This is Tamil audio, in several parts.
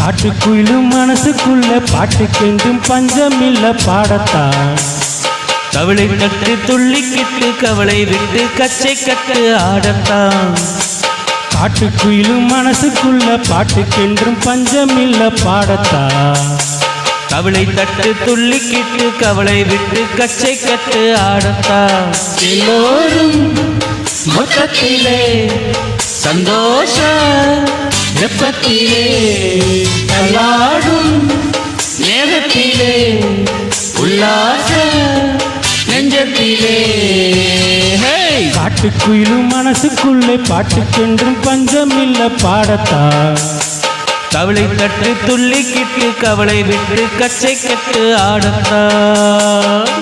காட்டுக்குயிலும் மனசுக்குள்ள பாட்டுக்கெங்கும் பஞ்சமில்ல பாடத்தான் கவலை கட்டு துள்ளிக்கிட்டு கவலை விட்டு கச்சை கட்டு ஆடத்தான் காட்டுக்குயிலும் மனசுக்குள்ள பாட்டுக்கென்றும் பஞ்சமில்ல பாடத்தான் கவலை தட்டு துள்ளிக்கிட்டு கவலை விட்டு கச்சை கட்டு ஆடத்தான் எல்லோரும் மொத்தத்திலே சந்தோஷ வெப்பத்திலே தள்ளாடும் நேரத்திலே உல்லாச நெஞ்சத்திலே காட்டுக்குயிலும் மனசுக்குள்ளே பாட்டுக்கென்றும் பஞ்சமில்ல பாடத்தான் கவலை தட்டு துள்ளிக்கிட்டு கவலை விட்டு கச்சை கட்டு ஆடத்தான்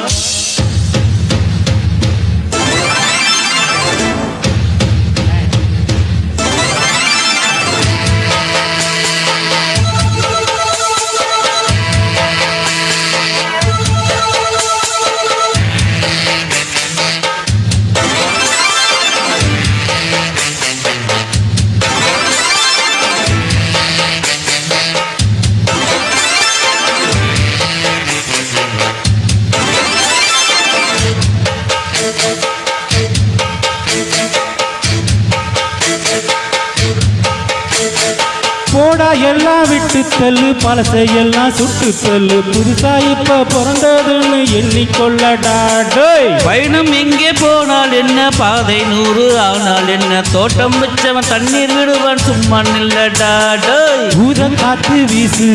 போடா எல்லாம் விட்டு தள்ளு பழசையெல்லாம் சுட்டு தள்ளு புதுசா இப்ப பிறந்ததுன்னு எண்ணிக்கொள்ளடா டேய் பயணம் எங்கே போனால் என்ன பாதை 100 ஆனால் என்ன தோட்டம் வச்சவன் தண்ணீர் விடுவான் சும்மா நில்லடா டேய் பூதம் காத்து வீசு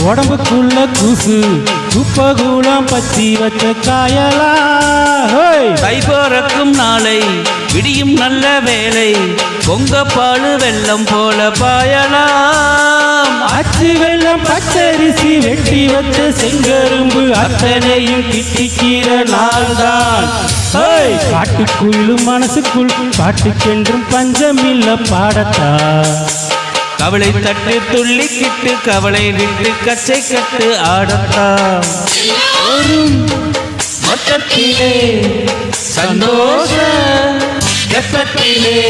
உடம்புக்குள்ள கூசு குப்பகூலம் பத்தி வச்ச காயலா தை பிறக்கும் நாளை விடியும் நல்ல வேலை பொங்க பாலு வெள்ளம் போல பாயலாம் அச்சு வெள்ளம் பச்சரிசி வெட்டி வச்ச செங்கரும்பு அத்தனையும் கிட்டிக்கிற நாள்தான் காட்டுக்குள்ளும் மனசுக்குள் பாட்டுக்கென்றும் பஞ்சமில்ல பாடத்தா கவலை தட்டு துள்ளிக்கிட்டு கவலை விட்டு கச்சை கட்டு ஆடத்தான் மொத்தத்திலே சந்தோஷ வெப்பத்திலே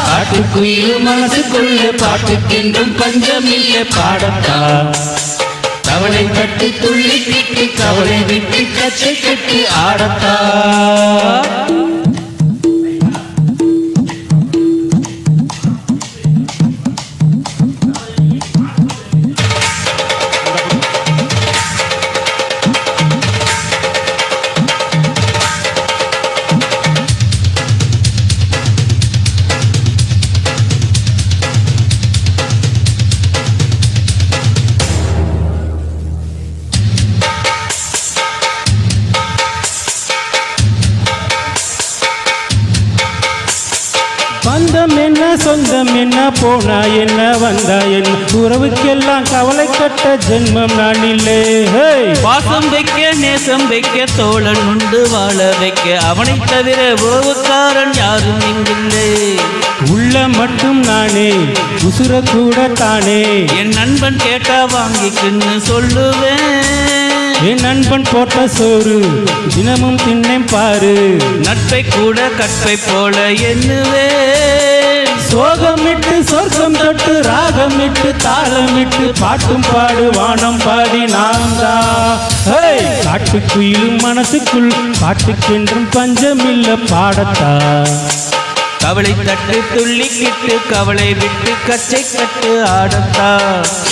காட்டுக்குயிலும் மனசுக்குள்ள பாட்டுக்கென்றும் பஞ்சமில்ல பாடத்தா கவலை தட்டு துள்ளிக்கிட்டு கவலை விட்டு கச்சை கட்டு ஆடத்தா பந்தம் என்ன சொந்தம் என்ன போனா என்ன வந்தா என்ன உறவுக்கெல்லாம் கவலை கட்ட ஜென்மம் நான் இல்லை பாசம் வைக்க நேசம் வைக்க தோழன் உண்டு வாழ வைக்க அவனை தவிர உறவுக்காரன் யாரும் இங்கில்லை உள்ள மட்டும் நானே உசுர கூட தானே என் நண்பன் கேட்டா வாங்கிக்குன்னு சொல்லுவேன் என் நண்பன் போட்ட சோறு தினமும் தின்னேன் பாரு நட்பை கூட கற்பை போல எண்ணுவேன் சோகமிட்டு சொர்க்கம் தொட்டு ராகமிட்டு தாளமிட்டு பாட்டும் பாடு வானம் பாடி நாம் தான் காட்டுக்குயிலும் மனசுக்குள் பாட்டுக்கென்றும் பஞ்சமில்ல பாடத்தா கவலை தட்டு துள்ளிக்கிட்டு கவலை விட்டு கச்சை கட்டு ஆடத்தா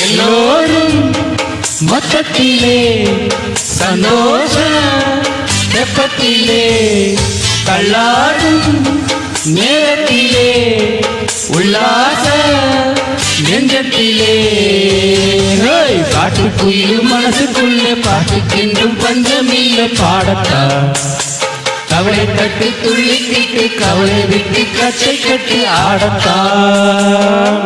எல்லோரும் மொத்தத்திலே சந்தோஷ வெப்பத்திலே தள்ளாடும் நேரத்திலே உல்லாச நெஞ்சத்திலே காட்டுக்குயிலும் மனசுக்குள்ளே பாட்டுக்கென்றும் பஞ்சமில்ல பாடத்தா கவலை தட்டு துள்ளிக்கிட்டு கவலை விட்டு கச்சை கட்டு ஆடத்தான்